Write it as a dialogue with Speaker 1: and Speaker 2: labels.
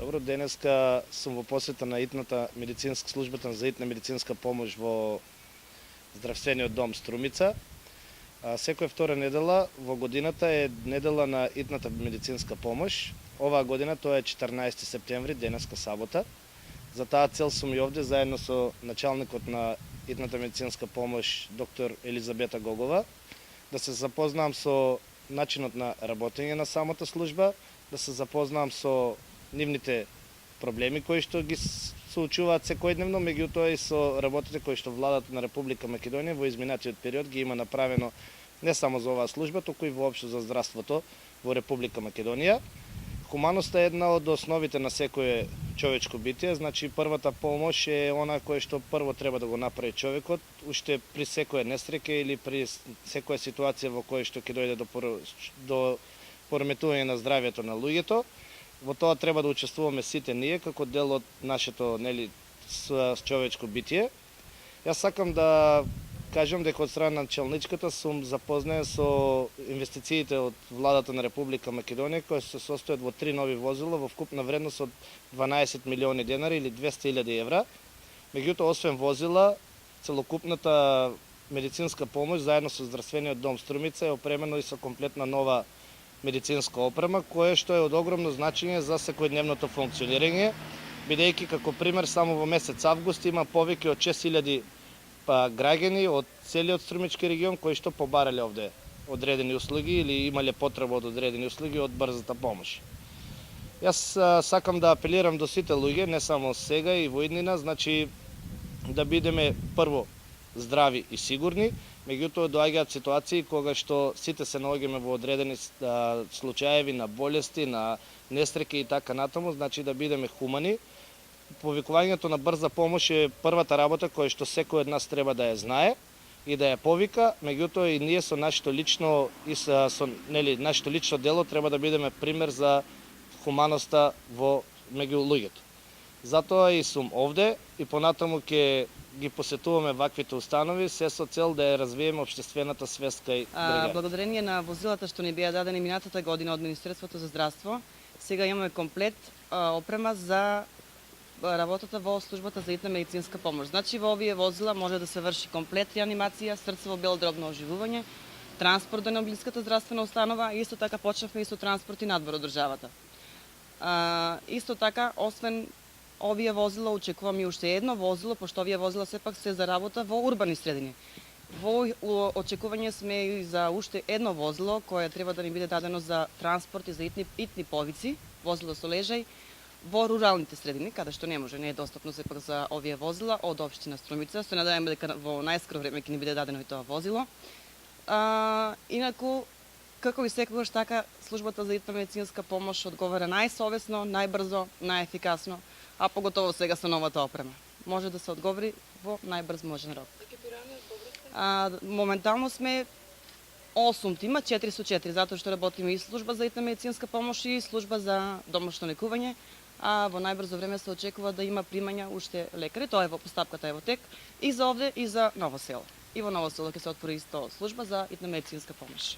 Speaker 1: Добро, денеска сум во посета на итната медицинска службата за итна медицинска помош во здравствениот дом Струмица. Секоја втора недела во годината е недела на итната медицинска помош. Оваа година тоа е 14 септември, денеска сабота. За таа цел сум и овде заедно со началникот на итната медицинска помош доктор Елизабета Гогова, да се запознам со начинот на работење на самата служба, да се запознам со нивните проблеми кои што ги соочуваат секојдневно, меѓутоа и со работите кои што владата на Република Македонија во изминатиот период ги има направено не само за оваа служба, туку и воопшто за здравството во Република Македонија. Хуманоста е една од основите на секое човечко битие, значи првата помош е она која што прво треба да го направи човекот, уште при секоја несреќа или при секоја ситуација во која што ќе дојде до пореметување на здравјето на луѓето. Во тоа треба да учествуваме сите ние како дел од нашето човечко битие. Јас сакам да кажам дека од страна на началничката сум запознаен со инвестициите од владата на Република Македонија кои се состојат во 3 нови возила во вкупна вредност од 12 милиони денари или 200.000 евра. Меѓутоа, освен возила, целокупната медицинска помош заедно со здравствениот дом Струмица е опремено и со комплетна нова медицинска опрема, која што е од огромно значење за секојдневното функционирање, бидејќи како пример само во месец август има повеќе од 6.000 граѓани од целиот Струмички регион кои што побарале овде одредени услуги или имале потреба од одредени услуги од брзата помош. Јас сакам да апелирам до сите луѓе, не само сега и во иднина, значи да бидеме прво здрави и сигурни, меѓутоа доаѓаат ситуации кога што сите се наоѓаме во одредени случаеви на болести, на несреќи и така натаму, значи да бидеме хумани. Повикувањето на брза помош е првата работа која што секој од нас треба да ја знае и да ја повика, меѓутоа и ние со нашето лично нашето лично дело треба да бидеме пример за хуманоста меѓу луѓето. Затоа и сум овде и понатаму ќе ги посетуваме ваквите установи се со цел да ја развиеме општествената свест кај граѓаните.
Speaker 2: Благодарение на возилата што ни беа дадени минатата година од Министерството за здравство, сега имаме комплет опрема за работата во службата за итна медицинска помош. Значи во овие возила може да се врши комплет реанимација, срцево-бело дробно оживување, транспорт до најблиската здравствена установа и исто така почнавме и со транспорти надвор од државата. Исто така, освен овие возила, очекуваме и уште едно возило, пошто овие возила сепак се за работа во урбани средини. Во очекување сме и за уште едно возило кое треба да ни биде дадено за транспорт и за итни повици, возило со лежај, во руралните средини, каде што не е достапно сепак за овие возила од општина Струмица. Се надеваме дека во најскоро време ќе ни биде дадено и тоа возило. Инаку, како и секогаш така, службата за итна медицинска помош одговара најсовесно, најбрзо, најефикасно, а поготово сега со новата опрема. Може да се одговори во најбрз можен рок. Моментално сме 8 тима, 4 со 4, затоа што работиме и служба за итна медицинска помош и служба за домашно лекување, а во најбрзо време се очекува да има примања уште лекари, тоа е во постапката е во тек, и за овде и за Ново село. И во Ново село ќе се отвори исто служба за итна медицинска помош.